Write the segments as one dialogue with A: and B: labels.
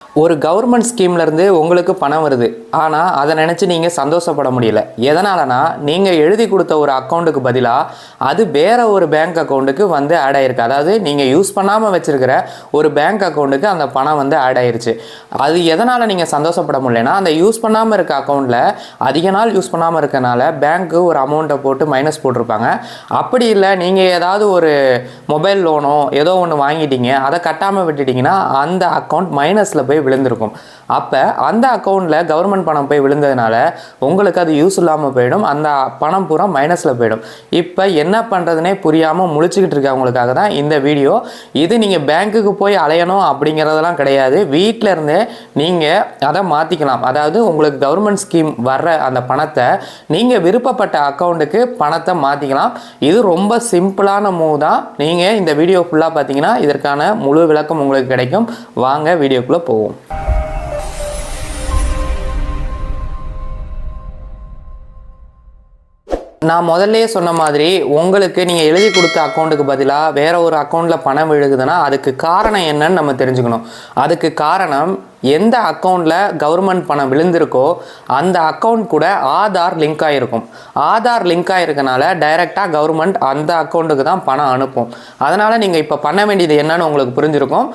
A: ஒரு கவர்மெண்ட் ஸ்கீம்லேருந்து உங்களுக்கு பணம் வருது. ஆனால் அதை நினச்சி நீங்கள் சந்தோஷப்பட முடியல. எதனாலனா நீங்கள் எழுதி கொடுத்த ஒரு அக்கௌண்ட்டுக்கு பதிலாக அது வேறு ஒரு பேங்க் அக்கௌண்ட்டுக்கு வந்து ஆட் ஆகிருக்கு. அதாவது நீங்கள் யூஸ் பண்ணாமல் வச்சுருக்கிற ஒரு பேங்க் அக்கௌண்ட்டுக்கு அந்த பணம் வந்து ஆட் ஆகிருச்சு. அது எதனால் நீங்கள் சந்தோஷப்பட முடியலன்னா, அந்த யூஸ் பண்ணாமல் இருக்க அக்கௌண்ட்டில் அதிக நாள் யூஸ் பண்ணாமல் இருக்கனால பேங்க்கு ஒரு அமௌண்ட்டை போட்டு மைனஸ் போட்டிருப்பாங்க. அப்படி இல்லை, நீங்கள் ஏதாவது ஒரு மொபைல் லோனோ ஏதோ ஒன்று வாங்கிட்டீங்க, அதை கட்டாமல் விட்டுட்டிங்கன்னா அந்த அக்கௌண்ட் மைனஸில் போய் விழுந்திருக்கும். அப்போ அந்த அக்கௌண்ட்டில் கவர்மெண்ட் பணம் போய் விழுந்ததுனால உங்களுக்கு அது யூஸ் இல்லாமல் போயிடும். அந்த பணம் பூரா மைனஸில் போயிடும். இப்போ என்ன பண்ணுறதுனே புரியாமல் முழிச்சுக்கிட்டு இருக்கவங்களுக்காக தான் இந்த வீடியோ. இது நீங்கள் பேங்க்குக்கு போய் அலையணும் அப்படிங்கிறதெல்லாம் கிடையாது. வீட்டில் இருந்தே நீங்கள் அதை மாற்றிக்கலாம். அதாவது உங்களுக்கு கவர்மெண்ட் ஸ்கீம் வர்ற அந்த பணத்தை நீங்கள் விருப்பப்பட்ட அக்கௌண்ட்டுக்கு பணத்தை மாற்றிக்கலாம். இது ரொம்ப சிம்பிளான மூவ் தான். நீங்கள் இந்த வீடியோ ஃபுல்லாக பார்த்தீங்கன்னா இதற்கான முழு விளக்கம் உங்களுக்கு கிடைக்கும். வாங்க வீடியோக்குள்ளே போவோம். நான் முதல்லையே சொன்ன மாதிரி உங்களுக்கு நீங்கள் எழுதி கொடுத்த அக்கௌண்ட்டுக்கு பதிலாக வேற ஒரு அக்கௌண்ட்டில் பணம் விழுகுதுன்னா அதுக்கு காரணம் என்னன்னு நம்ம தெரிஞ்சுக்கணும். அதுக்கு காரணம், எந்த அக்கௌண்ட்டில் கவர்மெண்ட் பணம் விழுந்திருக்கோ அந்த அக்கௌண்ட் கூட ஆதார் லிங்க் ஆகிருக்கும். ஆதார் லிங்க் ஆகிருக்கனால டைரெக்டாக கவர்மெண்ட் அந்த அக்கௌண்ட்டுக்கு தான் பணம் அனுப்பும். அதனால் நீங்கள் இப்போ பண்ண வேண்டியது என்னன்னு உங்களுக்கு புரிஞ்சிருக்கும்.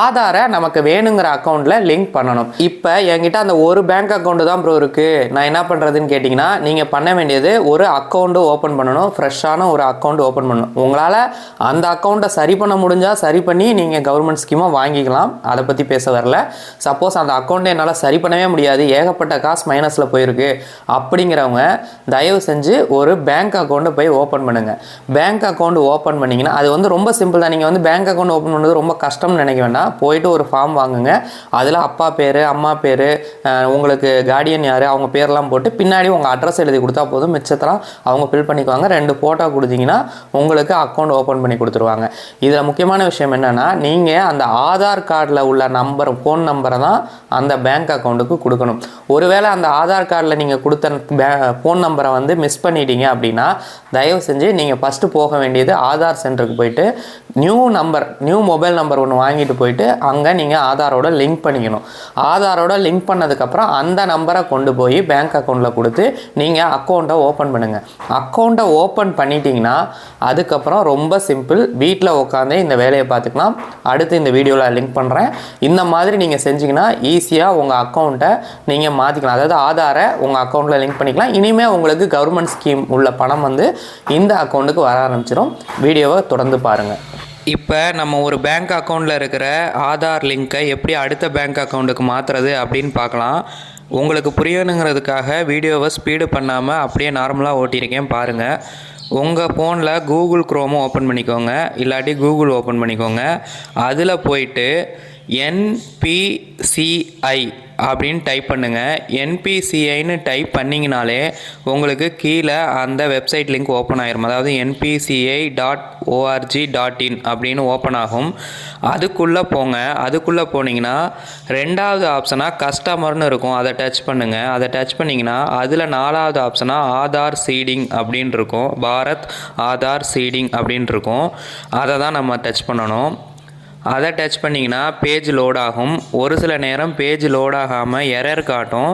A: ஆதாரை நமக்கு வேணுங்கிற அக்கௌண்ட்டில் லிங்க் பண்ணணும். இப்போ என்கிட்ட அந்த ஒரு பேங்க் அக்கௌண்ட்டு தான் ப்ரோ இருக்குது, நான் என்ன பண்ணுறதுன்னு கேட்டிங்கன்னா, நீங்கள் பண்ண வேண்டியது ஒரு அக்கௌண்ட்டு ஓப்பன் பண்ணணும். ஃப்ரெஷ்ஷான ஒரு அக்கௌண்ட் ஓப்பன் பண்ணணும். உங்களால் அந்த அக்கௌண்ட்டை சரி பண்ண முடிஞ்சால் சரி பண்ணி நீங்கள் கவர்மெண்ட் ஸ்கீமாக வாங்கிக்கலாம். அதை பற்றி பேச வரல. சப்போஸ் அந்த அக்கௌண்ட்டை என்னால் சரி பண்ணவே முடியாது, ஏகப்பட்ட காசு மைனஸில் போயிருக்கு அப்படிங்கிறவங்க தயவு செஞ்சு ஒரு பேங்க் அக்கௌண்ட்டை போய் ஓப்பன் பண்ணுங்கள். பேங்க் அக்கௌண்ட் ஓப்பன் பண்ணிங்கன்னா அது வந்து ரொம்ப சிம்பிள் தான். நீங்கள் வந்து பேங்க் அக்கௌண்ட் ஓப்பன் பண்ணுறது ரொம்ப கஷ்டம்னு நினைக்க வேண்டாம். போயிட்டு ஒரு ஃபார்ம் வாங்குங்க. அதில் அப்பா பேர், அம்மா பேர், உங்களுக்கு கார்டியன் யார், அவங்க பேரெல்லாம் போட்டு பின்னாடி உங்கள் அட்ரஸ் எழுதி கொடுத்தா போதும். மிச்சத்தெல்லாம் அவங்க ஃபில் பண்ணிக்குவாங்க. 2 ஃபோட்டோ கொடுத்தீங்கன்னா உங்களுக்கு அக்கௌண்ட் ஓப்பன் பண்ணி கொடுத்துருவாங்க. இதில் முக்கியமான விஷயம் என்னென்னா, நீங்கள் அந்த ஆதார் கார்டில் உள்ள நம்பர், ஃபோன் நம்பரை தான் அந்த பேங்க் அக்கௌண்ட்டுக்கு கொடுக்கணும். ஒருவேளை அந்த ஆதார் கார்டில் நீங்கள் கொடுத்த ஃபோன் நம்பரை வந்து மிஸ் பண்ணிட்டீங்க அப்படின்னா தயவு செஞ்சு நீங்கள் ஃபஸ்ட்டு போக வேண்டியது ஆதார் சென்டருக்கு போயிட்டு நியூ மொபைல் நம்பர் ஒன்று வாங்கிட்டு போயிட்டு அங்கே நீங்கள் ஆதாரோட லிங்க் பண்ணிக்கணும். ஆதாரோட லிங்க் பண்ணதுக்கப்புறம் அந்த நம்பரை கொண்டு போய் பேங்க் அக்கௌண்ட்டில் கொடுத்து நீங்கள் அக்கௌண்ட்டை ஓப்பன் பண்ணுங்கள். அக்கௌண்ட்டை ஓப்பன் பண்ணிட்டீங்கன்னா அதுக்கப்புறம் ரொம்ப சிம்பிள். வீட்டில் உட்காந்து இந்த வேலையை பார்த்துக்கலாம். அடுத்து இந்த வீடியோவில் லிங்க் பண்ணுறேன். இந்த மாதிரி நீங்கள் செஞ்சிங்கன்னா ஈஸியாக உங்கள் அக்கௌண்ட்டை நீங்கள் மாற்றிக்கலாம். அதாவது ஆதாரை உங்கள் அக்கௌண்ட்டில் லிங்க் பண்ணிக்கலாம். இனிமேல் உங்களுக்கு கவர்மெண்ட் ஸ்கீம் உள்ள பணம் வந்து இந்த அக்கௌண்ட்டுக்கு வர ஆரம்பிச்சிடும். வீடியோவை தொடர்ந்து பாருங்கள். இப்போ நம்ம ஒரு பேங்க் அக்கௌண்ட்டில் இருக்கிற ஆதார் லிங்க்கை எப்படி அடுத்த பேங்க் அக்கௌண்ட்டுக்கு மாற்றுறது அப்படின்னு பார்க்கலாம். உங்களுக்கு புரியணுங்கிறதுக்காக வீடியோவை ஸ்பீடு பண்ணாமல் அப்படியே நார்மலாக ஓட்டியிருக்கேன் பாருங்கள். உங்கள் ஃபோனில் கூகுள் குரோமும் ஓப்பன் பண்ணிக்கோங்க, இல்லாட்டி கூகுள் ஓப்பன் பண்ணிக்கோங்க. அதில் போயிட்டு NPCI அப்படின்னு டைப் பண்ணுங்கள். NPCIன்னு டைப் பண்ணிங்கனாலே உங்களுக்கு கீழே அந்த வெப்சைட் லிங்க் ஓப்பன் ஆகிரும். அதாவது npci.org.in அப்படின்னு ஓப்பன் ஆகும். அதுக்குள்ளே போங்க. அதுக்குள்ளே போனீங்கன்னா 2வது ஆப்ஷனாக கஸ்டமர்னு இருக்கும், அதை டச் பண்ணுங்கள். அதை டச் பண்ணிங்கன்னா அதில் 4வது ஆப்ஷனாக ஆதார் சீடிங் அப்படின்னு இருக்கும். பாரத் ஆதார் சீடிங் அப்படின்னு இருக்கும். அதை தான் நம்ம டச் பண்ணணும். அதை டச் பண்ணிங்கன்னா பேஜ் லோட் ஆகும். ஒரு சில நேரம் பேஜ் லோட் ஆகாமல் எரர் காட்டும்.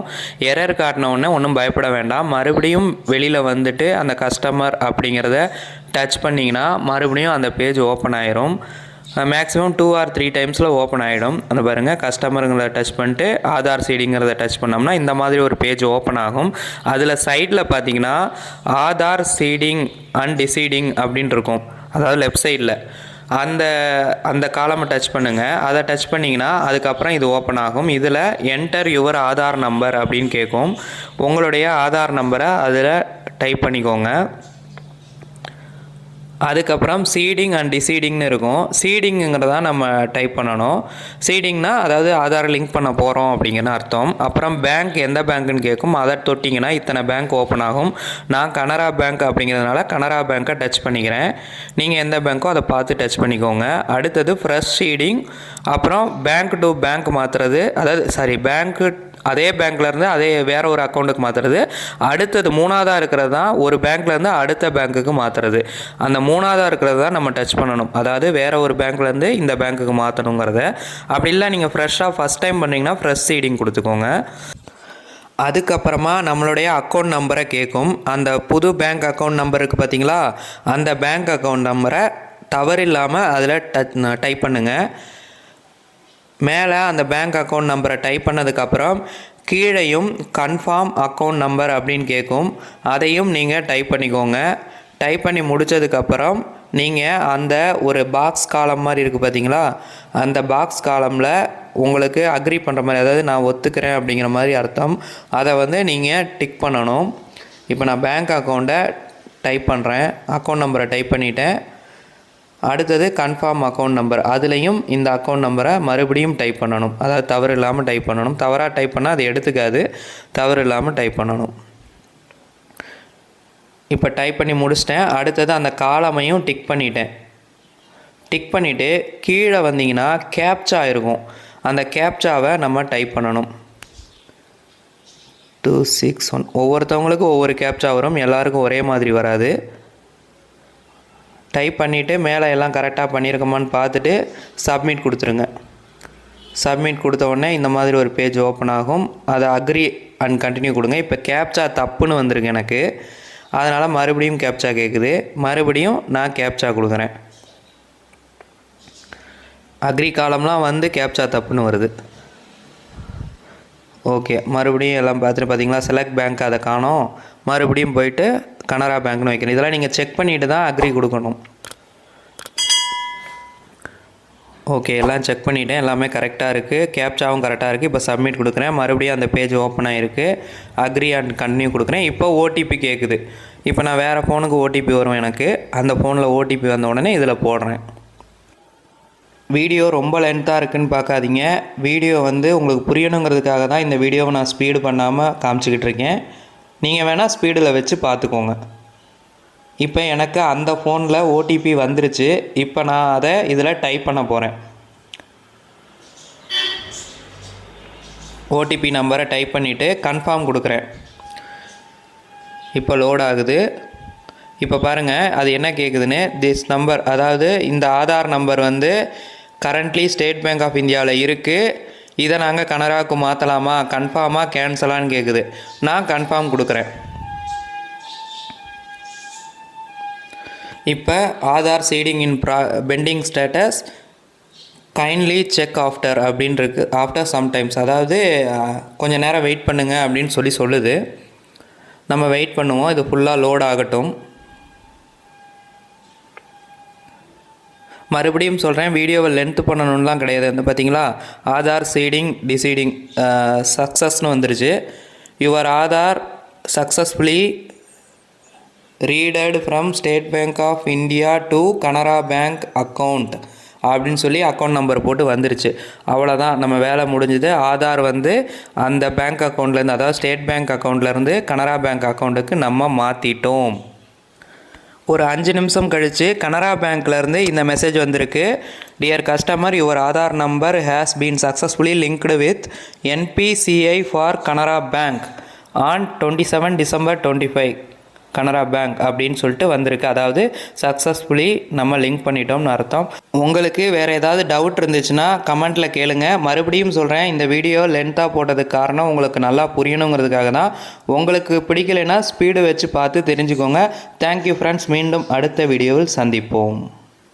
A: எரர் காட்டினோடனே ஒன்றும் பயப்பட வேண்டாம். மறுபடியும் வெளியில் வந்துட்டு அந்த கஸ்டமர் அப்படிங்கிறத டச் பண்ணிங்கன்னா மறுபடியும் அந்த பேஜ் ஓப்பன் ஆயிரும். மேக்ஸிமம் 2 or 3 டைம்ஸில் ஓப்பன் ஆகிடும். அந்த பாருங்கள், கஸ்டமருங்கிறத டச் பண்ணிட்டு ஆதார் சீடிங்கிறத டச் பண்ணோம்னா இந்த மாதிரி ஒரு பேஜ் ஓப்பன் ஆகும். அதில் சைடில் பார்த்தீங்கன்னா ஆதார் சீடிங் அண்ட் டிசீடிங் அப்படின்னு இருக்கும். அதாவது லெஃப்ட் சைடில் அந்த காலமை டச் பண்ணுங்கள். அதை டச் பண்ணிங்கன்னா அதுக்கப்புறம் இது ஓப்பன் ஆகும். இதில் என்டர் யுவர் ஆதார் நம்பர் அப்படின்னு கேட்கும். உங்களுடைய ஆதார் நம்பரை அதில் டைப் பண்ணிக்கோங்க. அதுக்கப்புறம் சீடிங் அண்ட் டிசீடிங்னு இருக்கும். சீடிங்கிறத நம்ம டைப் பண்ணணும். சீடிங்னா அதாவது ஆதார் லிங்க் பண்ண போகிறோம் அப்படிங்கிற அர்த்தம். அப்புறம் பேங்க் எந்த பேங்க்குன்னு கேட்கும். அதை தொட்டிங்கன்னா இத்தனை பேங்க் ஓப்பன் ஆகும். நான் கனரா பேங்க் அப்படிங்கிறதுனால கனரா பேங்க்கை டச் பண்ணிக்கிறேன். நீங்கள் எந்த பேங்க்கோ அதை பார்த்து டச் பண்ணிக்கோங்க. அடுத்தது ஃப்ரெஷ் சீடிங். அப்புறம் பேங்க் டு பேங்க் மாற்றுறது, அதாவது பேங்க்கு அதே பேங்க்லேருந்து அதே வேற ஒரு அக்கௌண்ட்டுக்கு மாற்றுறது. அடுத்தது மூணாவதாக இருக்கிறது தான் ஒரு பேங்க்லேருந்து அடுத்த பேங்க்குக்கு மாற்றுறது. அந்த மூணாவதாக இருக்கிறது தான் நம்ம டச் பண்ணணும். அதாவது வேற ஒரு பேங்க்லேருந்து இந்த பேங்க்குக்கு மாற்றணுங்கிறத. அப்படி இல்லை நீங்கள் ஃப்ரெஷ்ஷாக ஃபஸ்ட் டைம் பண்ணிங்கன்னா ஃப்ரெஷ் சீடிங் கொடுத்துக்கோங்க. அதுக்கப்புறமா நம்மளுடைய அக்கௌண்ட் நம்பரை கேட்கும். அந்த புது பேங்க் அக்கௌண்ட் நம்பர் இருக்குது பார்த்தீங்களா, அந்த பேங்க் அக்கௌண்ட் நம்பரை தவறு இல்லாமல் அதில் டைப் பண்ணுங்கள். மேலே அந்த பேங்க் அக்கௌண்ட் நம்பரை டைப் பண்ணதுக்கப்புறம் கீழேயும் கன்ஃபார்ம் அக்கௌண்ட் நம்பர் அப்படின்னு கேட்கும். அதையும் நீங்கள் டைப் பண்ணிக்கோங்க. டைப் பண்ணி முடித்ததுக்கப்புறம் நீங்கள் அந்த ஒரு பாக்ஸ் காலம் மாதிரி இருக்குது பார்த்தீங்களா, அந்த பாக்ஸ் காலமில் உங்களுக்கு அக்ரி பண்ணுற மாதிரி, அதாவது நான் ஒத்துக்கிறேன் அப்படிங்கிற மாதிரி அர்த்தம், அதை வந்து நீங்கள் டிக் பண்ணணும். இப்போ நான் பேங்க் அக்கௌண்ட்டை டைப் பண்ணுறேன், அக்கௌண்ட் நம்பரை டைப் பண்ணிவிட்டேன். அடுத்தது கன்ஃபார்ம் அக்கௌண்ட் நம்பர், அதுலேயும் இந்த அக்கௌண்ட் நம்பரை மறுபடியும் டைப் பண்ணணும். அதாவது தவறு இல்லாமல் டைப் பண்ணணும். தவறாக டைப் பண்ணால் அது எடுத்துக்காது, தவறு இல்லாமல் டைப் பண்ணணும். இப்போ டைப் பண்ணி முடிச்சிட்டேன். அடுத்தது அந்த காலமையும் டிக் பண்ணிட்டேன். டிக் பண்ணிவிட்டு கீழே வந்தீங்கன்னா கேப்சா இருக்கும். அந்த கேப்சாவை நம்ம டைப் பண்ணணும். 261. ஒவ்வொருத்தவங்களுக்கும் ஒவ்வொரு கேப்சா வரும், எல்லாருக்கும் ஒரே மாதிரி வராது. டைப் பண்ணிவிட்டு மேலே எல்லாம் கரெக்டாக பண்ணியிருக்கோமான்னு பார்த்துட்டு சப்மிட் கொடுத்துருங்க. சப்மிட் கொடுத்த உடனே இந்த மாதிரி ஒரு பேஜ் ஓப்பன் ஆகும். அதை அக்ரி அண்ட் கண்டினியூ கொடுங்க. இப்போ கேப்சா தப்புன்னு வந்திருக்கு எனக்கு, அதனால் மறுபடியும் கேப்சா கேட்குது. மறுபடியும் நான் கேப்சா கொடுக்குறேன். அக்ரி காலம்லாம் வந்து கேப்சா தப்புன்னு வருது. ஓகே, மறுபடியும் எல்லாம் பார்த்துட்டு பார்த்தீங்களா, செலக்ட் பேங்க் அதை காணோம். மறுபடியும் போயிட்டு கனரா பேங்க்னு வைக்கணும். இதெல்லாம் நீங்கள் செக் பண்ணிவிட்டு தான் அக்ரி கொடுக்கணும். ஓகே, எல்லாம் செக் பண்ணிவிட்டேன், எல்லாமே கரெக்டாக இருக்குது, கேப்சாவும் கரெக்டாக இருக்குது. இப்போ சப்மிட் கொடுக்குறேன். மறுபடியும் அந்த பேஜ் ஓப்பன் ஆகிருக்கு. அக்ரி அண்ட் கண்டினியூ கொடுக்குறேன். இப்போ ஓடிபி கேட்குது. இப்போ நான் வேறு ஃபோனுக்கு ஓடிபி வரும் எனக்கு. அந்த ஃபோனில் ஓடிபி வந்த உடனே இதில் போடுறேன். வீடியோ ரொம்ப லென்த்தாக இருக்குதுன்னு பார்க்காதீங்க. வீடியோ வந்து உங்களுக்கு புரியணுங்கிறதுக்காக தான் இந்த வீடியோவை நான் ஸ்பீடு பண்ணாமல் காமிச்சிக்கிட்டு இருக்கேன். நீங்கள் வேணால் ஸ்பீடில் வச்சு பார்த்துக்கோங்க. இப்போ எனக்கு அந்த ஃபோனில் ஓடிபி வந்துருச்சு. இப்போ நான் அதை இதில் டைப் பண்ண போகிறேன். ஓடிபி நம்பரை டைப் பண்ணிவிட்டு கன்ஃபார்ம் கொடுக்குறேன். இப்போ லோட் ஆகுது. இப்போ பாருங்கள் அது என்ன கேட்குதுன்னு. திஸ் நம்பர், அதாவது இந்த ஆதார் நம்பர் வந்து கரண்ட்லி ஸ்டேட் பேங்க் ஆஃப் இந்தியாவில் இருக்குது, இதை நாங்கள் கனராவுக்கு மாற்றலாமா, கன்ஃபார்மாக கேன்சலான்னு கேட்குது. நான் கன்ஃபார்ம் கொடுக்குறேன். இப்போ Aadhaar seeding in pending status kindly check after அப்படின்னு இருக்குது. ஆஃப்டர் சம்டைம்ஸ், அதாவது கொஞ்சம் நேரம் வெயிட் பண்ணுங்கள் அப்படின்னு சொல்லுது. நம்ம வெயிட் பண்ணுவோம், இது ஃபுல்லாக லோட் ஆகட்டும். மறுபடியும் சொல்கிறேன், வீடியோவை லென்த்து பண்ணணும்லாம் கிடையாது. வந்து பார்த்தீங்களா, ஆதார் சீடிங் டிசீடிங் சக்ஸஸ்னு வந்துருச்சு. Your Aadhaar successfully reeded from State Bank of India to Canara bank account அப்படின்னு சொல்லி அக்கௌண்ட் நம்பர் போட்டு வந்துருச்சு. அவ்வளோதான், நம்ம வேலை முடிஞ்சுது. ஆதார் வந்து அந்த பேங்க் அக்கௌண்ட்லேருந்து, அதாவது ஸ்டேட் பேங்க் அக்கௌண்ட்லேருந்து கனரா பேங்க் அக்கௌண்ட்டுக்கு நம்ம மாற்றிட்டோம். ஒரு 5 நிமிஷம் கழித்து கனரா பேங்க்லேருந்து இந்த மெசேஜ் வந்திருக்கு. Dear customer, your Aadhaar number has been successfully linked with NPCI for Canara bank on 27 December 25 Canara bank அப்படின்னு சொல்லிட்டு வந்திருக்கு. அதாவது சக்ஸஸ்ஃபுல்லி நம்ம லிங்க் பண்ணிட்டோம்னு அர்த்தம். உங்களுக்கு வேறு ஏதாவது டவுட் இருந்துச்சுன்னா கமெண்ட்டில் கேளுங்க. மறுபடியும் சொல்கிறேன், இந்த வீடியோ லென்த்தாக போட்டதுக்கு காரணம் உங்களுக்கு நல்லா புரியணுங்கிறதுக்காக தான். உங்களுக்கு பிடிக்கலைன்னா ஸ்பீடு வச்சு பார்த்து தெரிஞ்சுக்கோங்க. தேங்க்யூ ஃப்ரெண்ட்ஸ், மீண்டும் அடுத்த வீடியோவில் சந்திப்போம்.